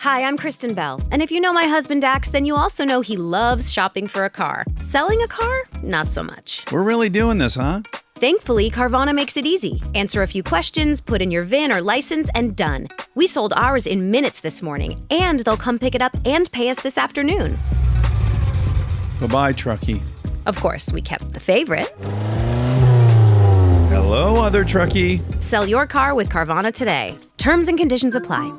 Hi, I'm Kristen Bell, and if you know my husband Dax, then you also know he loves shopping for a car. Selling a car? Not so much. We're really doing this, huh? Thankfully, Carvana makes it easy. Answer a few questions, put in your VIN or license, and done. We sold ours in minutes this morning, and they'll come pick it up and pay us this afternoon. Bye-bye, truckie. Of course, we kept the favorite. Hello, other truckie. Sell your car with Carvana today. Terms and conditions apply.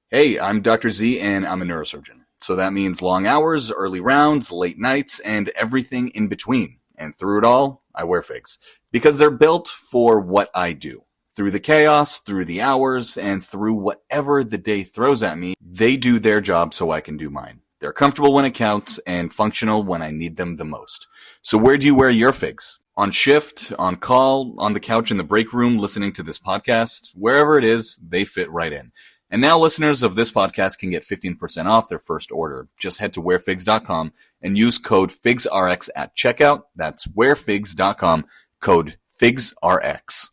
Hey, I'm Dr. Z, and I'm a neurosurgeon. So that means long hours, early rounds, late nights, and everything in between. And through it all, I wear figs. Because they're built for what I do. Through the chaos, through the hours, and through whatever the day throws at me, they do their job so I can do mine. They're comfortable when it counts, and functional when I need them the most. So where do you wear your figs? On shift, on call, on the couch in the break room, listening to this podcast? Wherever it is, they fit right in. And now listeners of this podcast can get 15% off their first order. Just head to wearfigs.com and use code FIGSRX at checkout. That's wearfigs.com, code FIGSRX.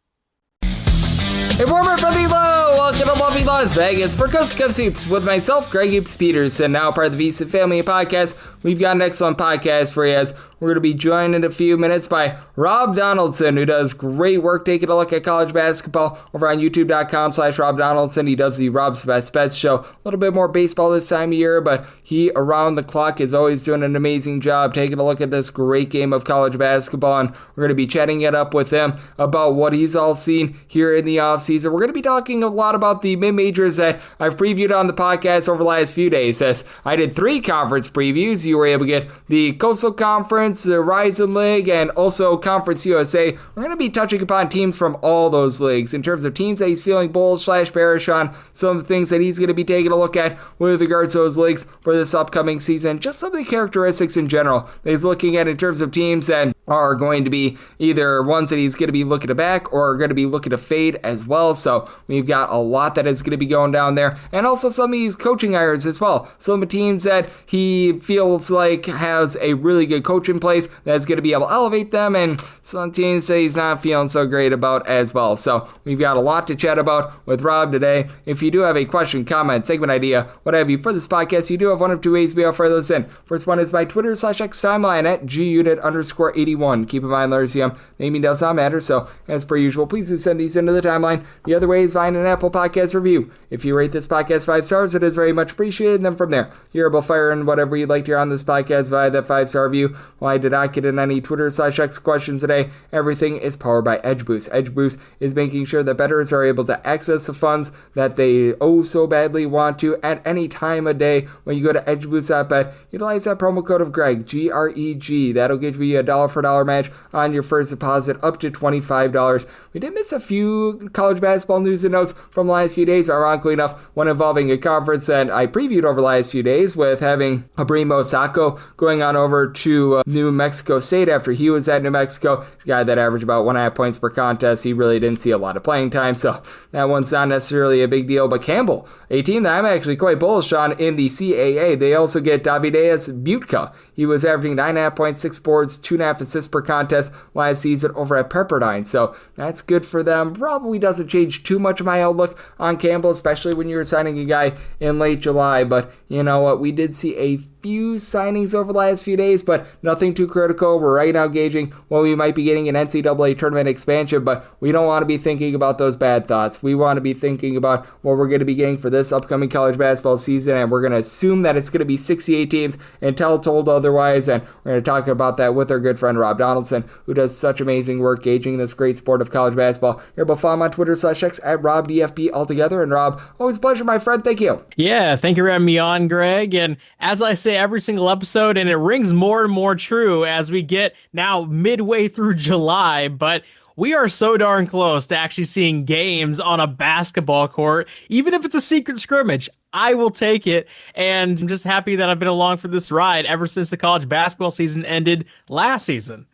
Hey, warmer from the low! Welcome to lovely Las Vegas for Coast to Coast Hoops with myself, Greg Hoops Peterson, now part of the VSiN family of podcasts. We've got an excellent podcast for you as we're going to be joined in a few minutes by Rob Donaldson, who does great work taking a look at college basketball over on youtube.com/Rob Donaldson. He does the Rob's Best Bets show. A little bit more baseball this time of year, but he, around the clock, is always doing an amazing job taking a look at this great game of college basketball, and we're going to be chatting it up with him about what he's all seen here in the offseason. We're going to be talking a lot about the mid-majors that I've previewed on the podcast over the last few days, as I did 3 conference previews. You were able to get the Coastal Conference, the Horizon League, and also Conference USA. We're going to be touching upon teams from all those leagues in terms of teams that he's feeling bullish/bearish on, some of the things that he's going to be taking a look at with regards to those leagues for this upcoming season, just some of the characteristics in general that he's looking at in terms of teams that are going to be either ones that he's going to be looking to back or are going to be looking to fade as well. So we've got a lot that is going to be going down there, and also some of these coaching hires as well. Some of the teams that he feels like has a really good coach in place that's going to be able to elevate them, and some teams that he's not feeling so great about as well. So we've got a lot to chat about with Rob today. If you do have a question, comment, segment idea, what have you for this podcast, you do have one of 2 ways to be able to fire those in. First one is my Twitter/X timeline at gunit_81. Keep in mind, LRCM, naming does not matter, so as per usual, please do send these into the timeline. The other way is via an Apple Podcast review. If you rate this podcast 5 stars, it is very much appreciated. And then from there, you're able to fire in whatever you'd like to hear on this podcast via that 5-star review. While I did not get in any Twitter/X questions today, everything is powered by EdgeBoost. EdgeBoost is making sure that bettors are able to access the funds that they so badly want to at any time of day. When you go to edgeboost.bet, utilize that promo code of Greg, G-R-E-G. That'll give you a $1 match on your first deposit up to $25. We did miss a few college basketball news and notes from the last few days, ironically enough, one involving a conference that I previewed over the last few days with having Abrimo Sacco going on over to New Mexico State after he was at New Mexico. The guy that averaged about 1.5 points per contest. He really didn't see a lot of playing time, so that one's not necessarily a big deal. But Campbell, a team that I'm actually quite bullish on in the CAA, they also get Davideus Butka. He was averaging 9.5 points, 6 boards, 2.5 assists per contest last season over at Pepperdine, so that's good for them. Probably doesn't change too much of my outlook on Campbell, especially when you're signing a guy in late July, but you know what, we did see a few signings over the last few days, but nothing too critical. We're right now gauging what we might be getting an NCAA tournament expansion, but we don't want to be thinking about those bad thoughts. We want to be thinking about what we're going to be getting for this upcoming college basketball season, and we're going to assume that it's going to be 68 teams until told otherwise, and we're going to talk about that with our good friend Rob Donaldson, who does such amazing work gauging this great sport of college basketball. You're able to follow him on Twitter/X at RobDFB altogether, and Rob, always a pleasure, my friend. Thank you. Yeah, thank you for having me on, Greg, and as I say every single episode, and it rings more and more true as we get now midway through July, but we are so darn close to actually seeing games on a basketball court, even if it's a secret scrimmage. I will take it, and I'm just happy that I've been along for this ride ever since the college basketball season ended last season.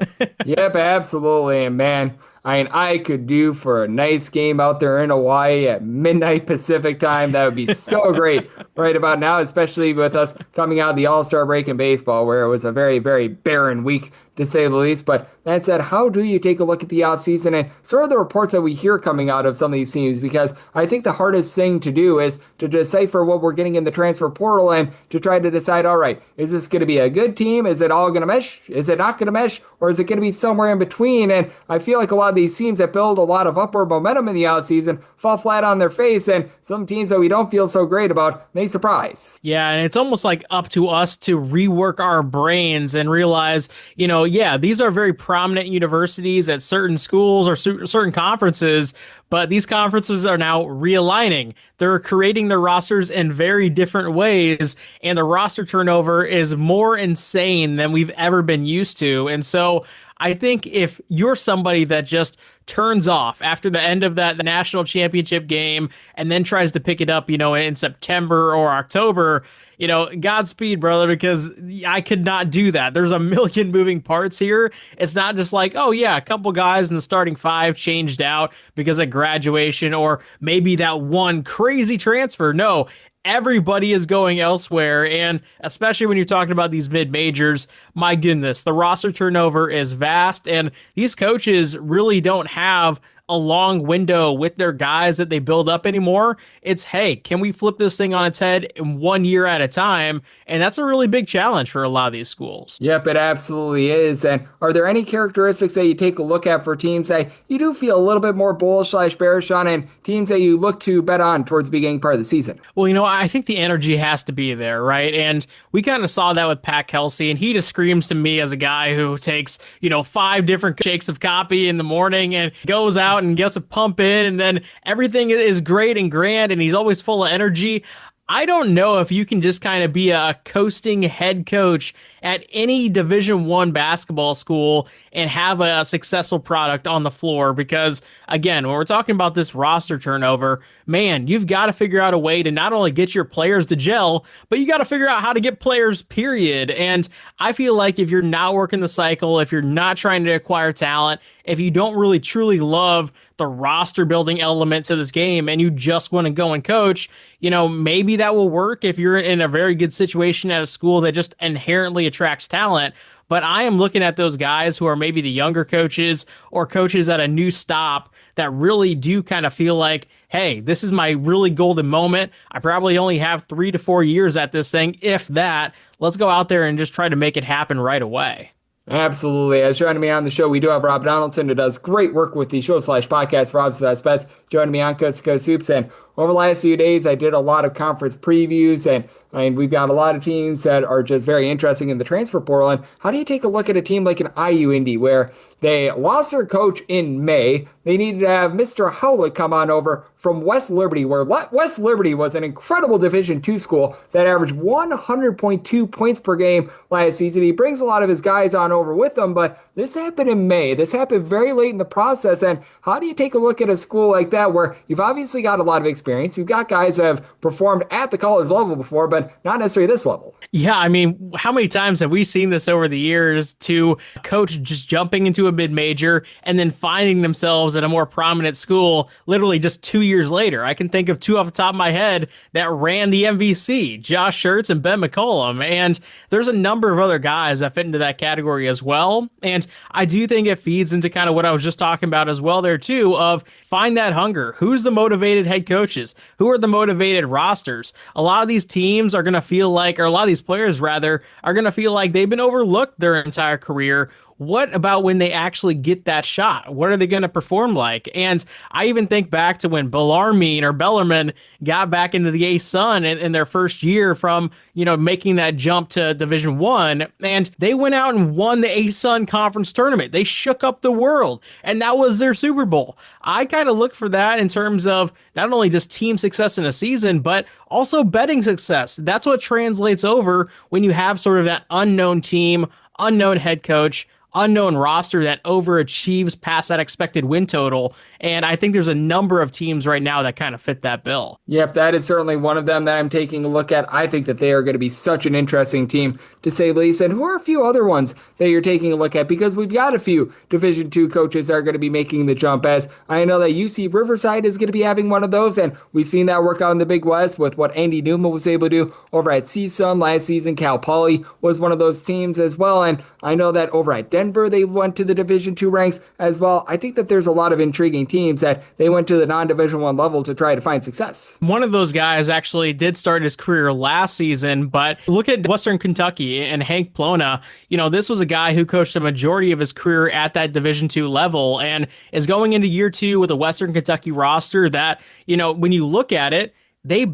Yep, absolutely, and man, I could do for a nice game out there in Hawaii at midnight Pacific time. That would be so great right about now, especially with us coming out of the All-Star break in baseball, where it was a very, very barren week to say the least. But that said, how do you take a look at the offseason and sort of the reports that we hear coming out of some of these teams? Because I think the hardest thing to do is to decipher what we're getting in the transfer portal and to try to decide, all right, is this going to be a good team? Is it all going to mesh? Is it not going to mesh? Or is it going to be somewhere in between? And I feel like a lot of these teams that build a lot of upward momentum in the offseason fall flat on their face, and some teams that we don't feel so great about may surprise. Yeah, and it's almost like up to us to rework our brains and realize, yeah, these are very prominent universities at certain schools or certain conferences, but these conferences are now realigning. They're creating their rosters in very different ways, and the roster turnover is more insane than we've ever been used to. And so I think if you're somebody that just turns off after the end of the national championship game and then tries to pick it up, in September or October, Godspeed, brother, because I could not do that. There's a million moving parts here. It's not just like, oh yeah, a couple guys in the starting five changed out because of graduation or maybe that one crazy transfer. No, everybody is going elsewhere, and especially when you're talking about these mid-majors, my goodness, the roster turnover is vast, and these coaches really don't have a long window with their guys that they build up anymore. It's, hey, can we flip this thing on its head in 1 year at a time? And that's a really big challenge for a lot of these schools. Yep, it absolutely is. And are there any characteristics that you take a look at for teams that you do feel a little bit more bullish/bearish on, and teams that you look to bet on towards the beginning part of the season? Well, I think the energy has to be there, right? And we kind of saw that with Pat Kelsey, and he just screams to me as a guy who takes, 5 different shakes of copy in the morning and goes out and gets a pump in, and then everything is great and grand, and he's always full of energy. I don't know if you can just kind of be a coasting head coach at any Division I basketball school and have a successful product on the floor, because again, when we're talking about this roster turnover, man, you've got to figure out a way to not only get your players to gel, but you got to figure out how to get players, period. And I feel like if you're not working the cycle, if you're not trying to acquire talent, if you don't really truly love the roster building elements of this game and you just want to go and coach, maybe that will work if you're in a very good situation at a school that just inherently attracts talent. But I am looking at those guys who are maybe the younger coaches or coaches at a new stop that really do kind of feel like, hey, this is my really golden moment. I probably only have 3 to 4 years at this thing, if that. Let's go out there and just try to make it happen right away. Absolutely. As joining me on the show, we do have Rob Donaldson, who does great work with the show/podcast, Rob's Best Bets, joining me on Coast to Coast Hoops. And over the last few days, I did a lot of conference previews, and we've got a lot of teams that are just very interesting in the transfer portal. And how do you take a look at a team like an IU Indy, where they lost their coach in May? They needed to have Mr. Howlett come on over from West Liberty, where West Liberty was an incredible Division II school that averaged 100.2 points per game last season. He brings a lot of his guys on over with him, but this happened in May. This happened very late in the process. And how do you take a look at a school like that, where you've obviously got a lot of experience? You've got guys that have performed at the college level before, but not necessarily this level. Yeah, I mean, how many times have we seen this over the years, to coach just jumping into a mid-major and then finding themselves at a more prominent school literally just 2 years later? I can think of 2 off the top of my head that ran the MVC, Josh Schertz and Ben McCollum, and there's a number of other guys that fit into that category as well. And I do think it feeds into kind of what I was just talking about as well there too, of find that hunger. Who's the motivated head coaches? Who are the motivated rosters? A lot of these teams are going to feel like, or a lot of these players rather, are going to feel like they've been overlooked their entire career. What about when they actually get that shot? What are they going to perform like? And I even think back to when Bellarmine got back into the A-Sun in their first year from, making that jump to Division I, and they went out and won the A-Sun conference tournament. They shook up the world, and that was their Super Bowl. I kind of look for that in terms of not only just team success in a season, but also betting success. That's what translates over when you have sort of that unknown team, unknown head coach, unknown roster that overachieves past that expected win total. And I think there's a number of teams right now that kind of fit that bill. Yep, that is certainly one of them that I'm taking a look at. I think that they are going to be such an interesting team, to say the least. And who are a few other ones that you're taking a look at? Because we've got a few Division II coaches that are going to be making the jump, as I know that UC Riverside is going to be having one of those, and we've seen that work out in the Big West with what Andy Newman was able to do over at CSUN last season. Cal Poly was one of those teams as well, and I know that over at Denver, they went to the Division II ranks as well. I think that there's a lot of intriguing teams that they went to the non-Division I level to try to find success. One of those guys actually did start his career last season, but look at Western Kentucky and Hank Plona. This was a guy who coached a majority of his career at that Division II level and is going into year 2 with a Western Kentucky roster that, when you look at it, they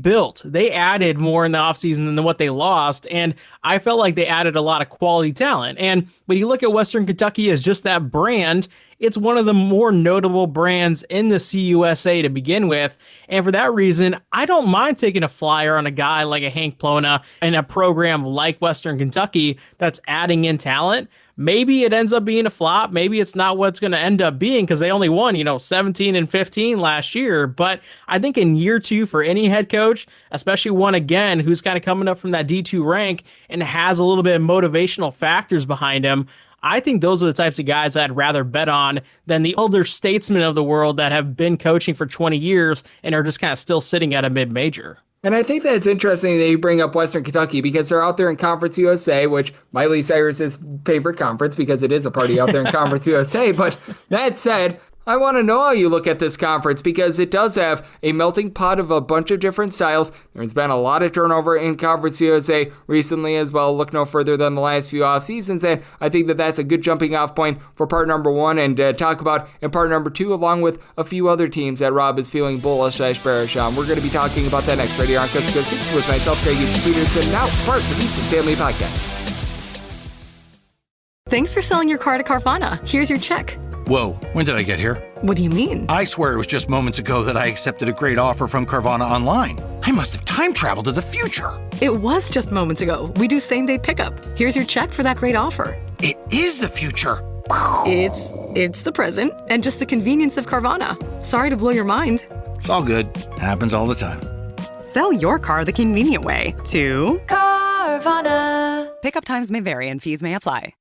added more in the offseason than what they lost. And I felt like they added a lot of quality talent. And when you look at Western Kentucky as just that brand, it's one of the more notable brands in the CUSA to begin with. And for that reason, I don't mind taking a flyer on a guy like a Hank Plona in a program like Western Kentucky that's adding in talent. Maybe it ends up being a flop. Maybe it's not what it's going to end up being because they only won, 17 and 15 last year. But I think in year 2 for any head coach, especially one again who's kind of coming up from that D2 rank and has a little bit of motivational factors behind him, I think those are the types of guys I'd rather bet on than the older statesmen of the world that have been coaching for 20 years and are just kind of still sitting at a mid-major. And I think that it's interesting that you bring up Western Kentucky because they're out there in Conference USA, which Miley Cyrus's favorite conference because it is a party out there in Conference USA. But that said, I want to know how you look at this conference because it does have a melting pot of a bunch of different styles. There's been a lot of turnover in Conference USA recently as well. Look no further than the last few off seasons, and I think that that's a good jumping off point for part number 1 and talk about in part number 2 along with a few other teams that Rob is feeling bullish/bearish on. We're going to be talking about that next right here on Cusco Seats with myself, Greg Peterson, now part of the Beats and Family Podcast. Thanks for selling your car to Carvana. Here's your check. Whoa, when did I get here? What do you mean? I swear it was just moments ago that I accepted a great offer from Carvana online. I must have time traveled to the future. It was just moments ago. We do same-day pickup. Here's your check for that great offer. It is the future. It's the present and just the convenience of Carvana. Sorry to blow your mind. It's all good. Happens all the time. Sell your car the convenient way to Carvana. Pickup times may vary and fees may apply.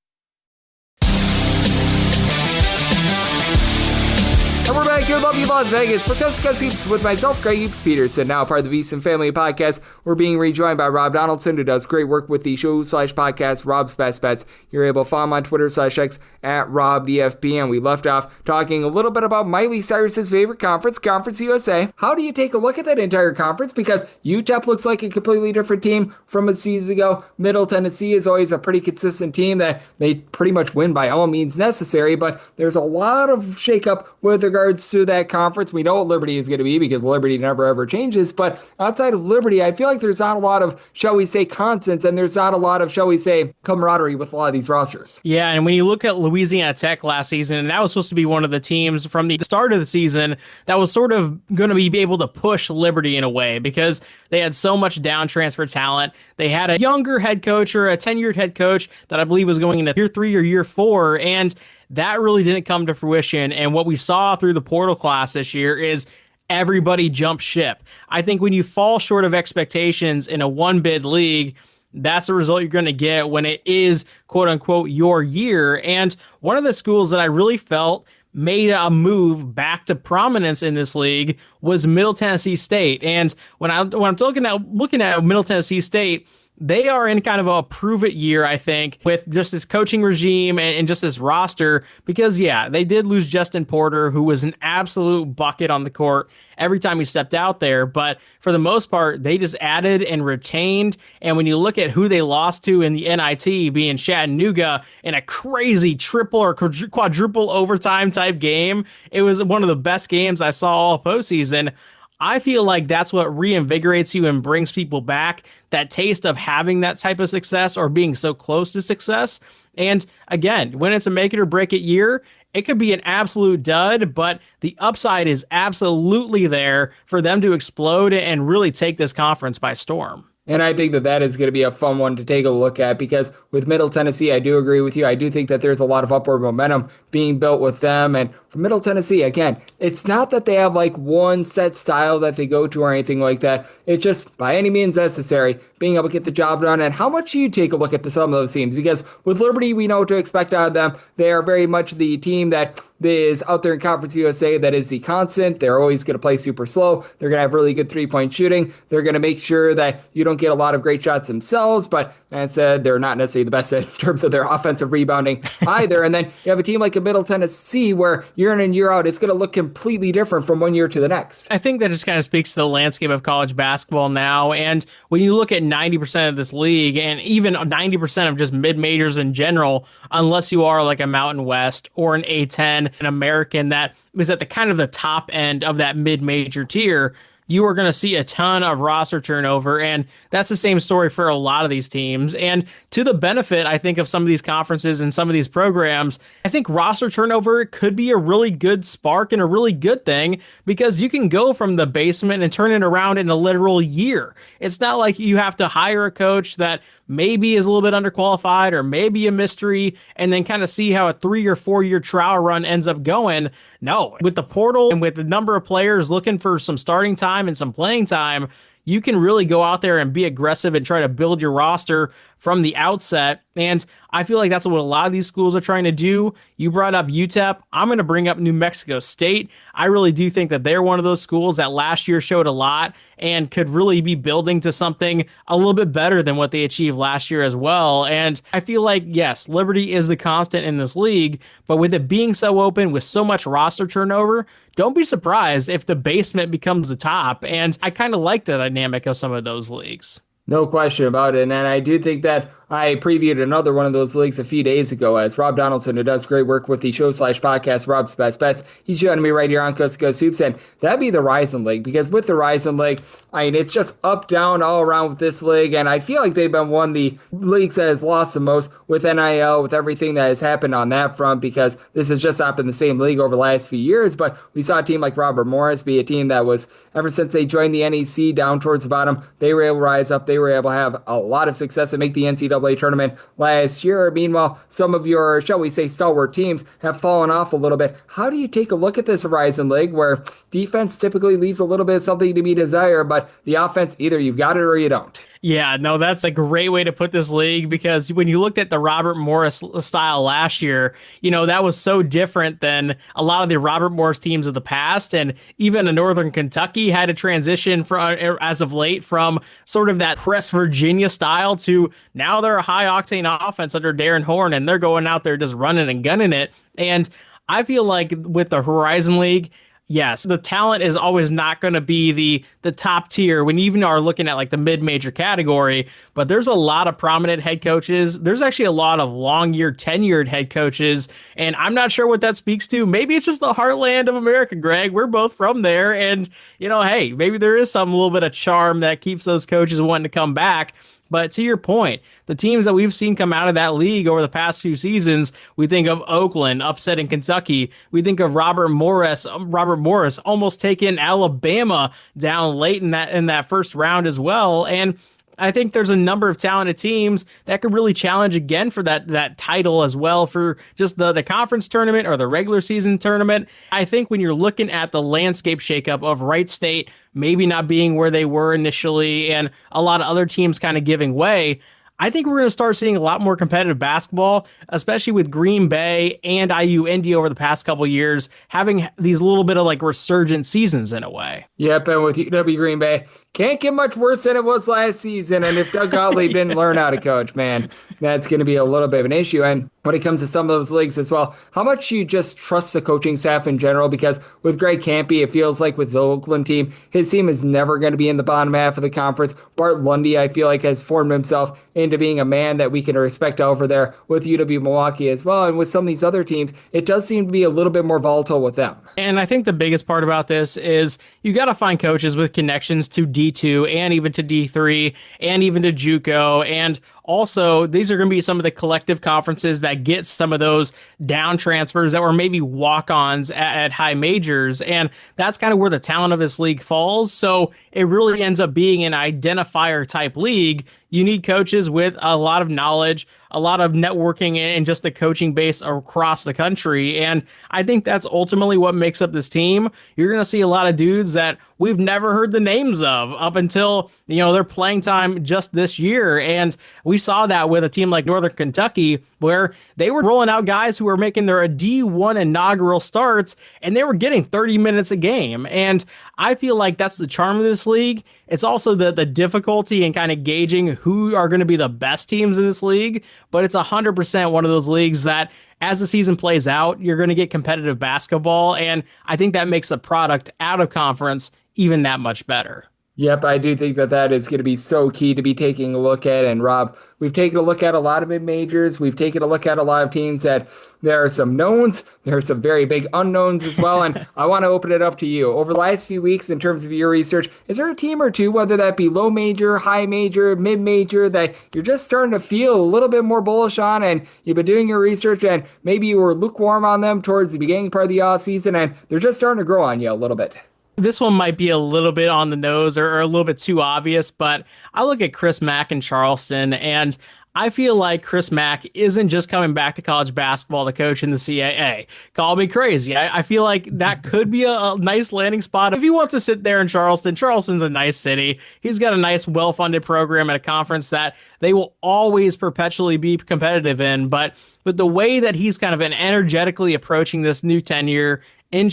And we're back here in lovely Las Vegas for Cusco Seats with myself, Greg Peterson, now part of the VSiN Family Podcast. We're being rejoined by Rob Donaldson, who does great work with the show/podcast, Rob's Best Bets. You're able to follow him on Twitter/X at RobDFP, and we left off talking a little bit about Miley Cyrus's favorite conference, Conference USA. How do you take a look at that entire conference? Because UTEP looks like a completely different team from a season ago. Middle Tennessee is always a pretty consistent team that they pretty much win by all means necessary, but there's a lot of shakeup with regards to that conference. We know what Liberty is going to be because Liberty never ever changes, but outside of Liberty, I feel like there's not a lot of, shall we say, constants, and there's not a lot of, shall we say, camaraderie with a lot of these rosters. Yeah, and when you look at Louisiana Tech last season, and that was supposed to be one of the teams from the start of the season that was sort of going to be able to push Liberty in a way because they had so much down transfer talent. They had a younger head coach or a tenured head coach that I believe was going into year 3 or year 4, and that really didn't come to fruition. And what we saw through the portal class this year is everybody jumped ship. I think when you fall short of expectations in a one-bid league, that's the result you're going to get when it is, quote unquote, your year. And one of the schools that I really felt made a move back to prominence in this league was Middle Tennessee State. And when I'm looking at Middle Tennessee State, they are in kind of a prove-it year, I think, with just this coaching regime and just this roster because, yeah, they did lose Justin Porter, who was an absolute bucket on the court every time he stepped out there. But for the most part, they just added and retained. And when you look at who they lost to in the NIT, being Chattanooga in a crazy triple or quadruple overtime type game, it was one of the best games I saw all postseason. I feel like that's what reinvigorates you and brings people back, that taste of having that type of success or being so close to success. And again, when it's a make it or break it year, it could be an absolute dud, but the upside is absolutely there for them to explode and really take this conference by storm. And I think that that is going to be a fun one to take a look at because with Middle Tennessee, I do agree with you. I do think that there's a lot of upward momentum being built with them. And for Middle Tennessee, again, it's not that they have like one set style that they go to or anything like that. It's just by any means necessary, being able to get the job done. And how much do you take a look at some of those teams? Because with Liberty, we know what to expect out of them. They are very much the team that is out there in Conference USA that is the constant. They're always going to play super slow. They're going to have really good three-point shooting. They're going to make sure that you don't get a lot of great shots themselves, but as I said, they're not necessarily the best in terms of their offensive rebounding either. And then you have a team like a Middle Tennessee where year in and year out, it's going to look completely different from one year to the next. I think that just kind of speaks to the landscape of college basketball now. And when you look at 90% of this league and even 90% of just mid-majors in general, unless you are like a Mountain West or an A10, an American that is at the kind of the top end of that mid-major tier, you are going to see a ton of roster turnover, and that's the same story for a lot of these teams. And to the benefit, I think, of some of these conferences and some of these programs, I think roster turnover could be a really good spark and a really good thing because you can go from the basement and turn it around in a literal year. It's not like you have to hire a coach that maybe is a little bit underqualified or maybe a mystery and then kind of see how a 3 or 4 year trial run ends up going. No, with the portal and with the number of players looking for some starting time and some playing time, you can really go out there and be aggressive and try to build your roster from the outset. And I feel like that's what a lot of these schools are trying to do. You brought up UTEP. I'm going to bring up New Mexico State. I really do think that they're one of those schools that last year showed a lot and could really be building to something a little bit better than what they achieved last year as well. And I feel like, yes, Liberty is the constant in this league, but with it being so open, with so much roster turnover, don't be surprised if the basement becomes the top. And I kind of like the dynamic of some of those leagues. No question about it. And I do think that I previewed another one of those leagues a few days ago as Rob Donaldson, who does great work with the show/podcast, Rob's Best Bets. He's joining me right here on Coast to Coast Hoops, and that'd be the Ryzen League, because with the Ryzen League, I mean, it's just up, down, all around with this league, and I feel like they've been one of the leagues that has lost the most with NIL, with everything that has happened on that front, because this has just not been the same league over the last few years, but we saw a team like Robert Morris be a team that was, ever since they joined the NEC down towards the bottom, they were able to rise up, they were able to have a lot of success and make the NCAA tournament last year. Meanwhile, some of your, shall we say, stalwart teams have fallen off a little bit. How do you take a look at this Horizon League where defense typically leaves a little bit of something to be desired, but the offense, either you've got it or you don't? Yeah, no, that's a great way to put this league, because when you looked at the Robert Morris style last year, you know, that was so different than a lot of the Robert Morris teams of the past. And even a Northern Kentucky had to transition from, as of late, from sort of that press Virginia style to now they're a high octane offense under Darren Horn, and they're going out there just running and gunning it. And I feel like with the Horizon League, yes, the talent is always not going to be the top tier when you even are looking at like the mid-major category, but there's a lot of prominent head coaches. There's actually a lot of long-year, tenured head coaches, and I'm not sure what that speaks to. Maybe it's just the heartland of America, Greg. We're both from there, and, you know, hey, maybe there is some little bit of charm that keeps those coaches wanting to come back. But to your point, the teams that we've seen come out of that league over the past few seasons, we think of Oakland upsetting Kentucky. We think of Robert Morris almost taking Alabama down late in that first round as well. And I think there's a number of talented teams that could really challenge again for that title as well, for just the conference tournament or the regular season tournament. I think when you're looking at the landscape shakeup of Wright State maybe not being where they were initially and a lot of other teams kind of giving way, I think we're going to start seeing a lot more competitive basketball, especially with Green Bay and IU Indy over the past couple of years, having these little bit of like resurgent seasons in a way. Yep, and with UW Green Bay, can't get much worse than it was last season. And if Doug Gottlieb didn't learn how to coach, man, that's going to be a little bit of an issue. And when it comes to some of those leagues as well, how much do you just trust the coaching staff in general? Because with Greg Campy, it feels like with the Oakland team, his team is never going to be in the bottom half of the conference. Bart Lundy, I feel like, has formed himself into being a man that we can respect over there with UW Milwaukee as well. And with some of these other teams, it does seem to be a little bit more volatile with them. And I think the biggest part about this is you got to find coaches with connections to D2 and even to D3 and even to JUCO and also these are going to be some of the collective conferences that get some of those down transfers that were maybe walk-ons at high majors. And that's kind of where the talent of this league falls. So it really ends up being an identifier type league. You need coaches with a lot of knowledge, a lot of networking, and just the coaching base across the country. And I think that's ultimately what makes up this team. You're going to see a lot of dudes that we've never heard the names of up until, their playing time just this year. And we saw that with a team like Northern Kentucky, where they were rolling out guys who were making their D1 inaugural starts, and they were getting 30 minutes a game. And I feel like that's the charm of this league. It's also the difficulty in kind of gauging who are going to be the best teams in this league. But it's 100% one of those leagues that as the season plays out, you're going to get competitive basketball. And I think that makes the product out of conference even that much better. Yep, I do think that is going to be so key to be taking a look at. And Rob, we've taken a look at a lot of mid-majors. We've taken a look at a lot of teams that there are some knowns. There are some very big unknowns as well. And I want to open it up to you. Over the last few weeks, in terms of your research, is there a team or two, whether that be low major, high major, mid-major, that you're just starting to feel a little bit more bullish on, and you've been doing your research and maybe you were lukewarm on them towards the beginning part of the offseason and they're just starting to grow on you a little bit? This one might be a little bit on the nose or a little bit too obvious, but I look at Chris Mack in Charleston, and I feel like Chris Mack isn't just coming back to college basketball to coach in the CAA. Call me crazy. I feel like that could be a nice landing spot. If he wants to sit there in Charleston, Charleston's a nice city. He's got a nice, well-funded program at a conference that they will always perpetually be competitive in. But the way that he's kind of been energetically approaching this new tenure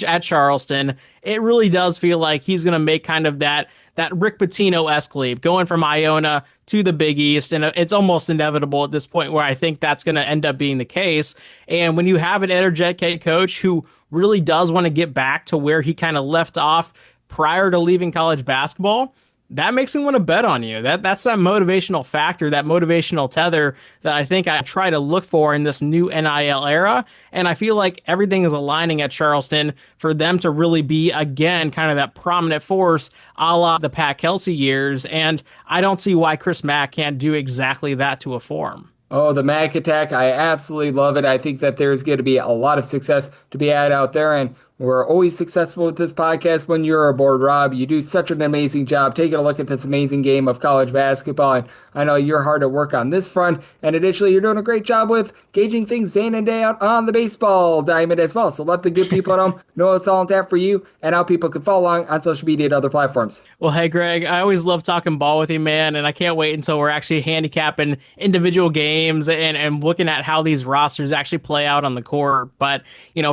at Charleston, it really does feel like he's going to make kind of that Rick Pitino-esque leap, going from Iona to the Big East, and it's almost inevitable at this point where I think that's going to end up being the case. And when you have an energetic coach who really does want to get back to where he kind of left off prior to leaving college basketball, that makes me want to bet on you. That's that motivational factor, that motivational tether that I think I try to look for in this new NIL era. And I feel like everything is aligning at Charleston for them to really be, again, kind of that prominent force a la the Pat Kelsey years. And I don't see why Chris Mack can't do exactly that to a form. Oh, the Mac attack. I absolutely love it. I think that there's going to be a lot of success to be had out there. And we're always successful with this podcast when you're aboard, Rob. You do such an amazing job taking a look at this amazing game of college basketball. And I know you're hard at work on this front. And additionally, you're doing a great job with gauging things day in and day out on the baseball diamond as well. So let the good people at home know it's all on tap for you and how people can follow along on social media and other platforms. Well, hey, Greg, I always love talking ball with you, man. And I can't wait until we're actually handicapping individual games and looking at how these rosters actually play out on the court. But,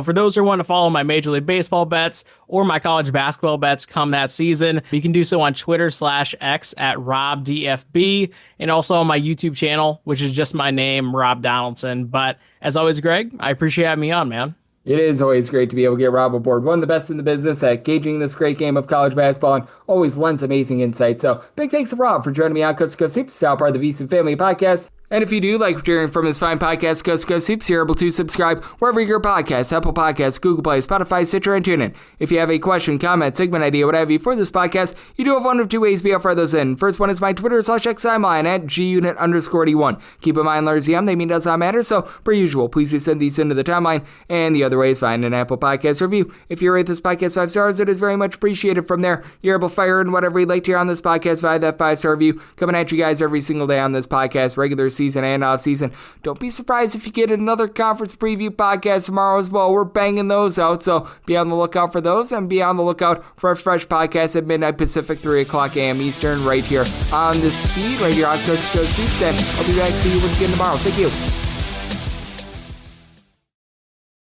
for those who want to follow my Major League Baseball bets or my college basketball bets come that season, you can do so on Twitter/X at RobDFB, and also on my YouTube channel, which is just my name, Rob Donaldson. But as always, Greg, I appreciate having me on, man. It is always great to be able to get Rob aboard. One of the best in the business at gauging this great game of college basketball and always lends amazing insight. So big thanks to Rob for joining me on Coast to Coast Hoops, now part of the VC Family Podcast. And if you do like hearing from this fine podcast, Coast to Coast Hoops, you're able to subscribe wherever your podcasts, Apple Podcasts, Google Play, Spotify, Stitcher, and TuneIn. If you have a question, comment, segment idea, what have you for this podcast, you do have one of two ways to be able to fire those in. First one is my Twitter/X timeline at gunit_D1. Keep in mind, letters EM, they mean does not matter, so per usual, please do send these into the timeline. And the other way is find an Apple Podcast review. If you rate this podcast 5 stars, it is very much appreciated. From there, you're able to fire in whatever you'd like to hear on this podcast via that 5-star review, coming at you guys every single day on this podcast, regular season and off season. Don't be surprised if you get another conference preview podcast tomorrow as well. We're banging those out, so be on the lookout for those, and be on the lookout for a fresh podcast at midnight Pacific, 3 o'clock a.m. Eastern, right here on this feed, right here on Coast to Coast Hoops, and I'll be back to you once again tomorrow. Thank you.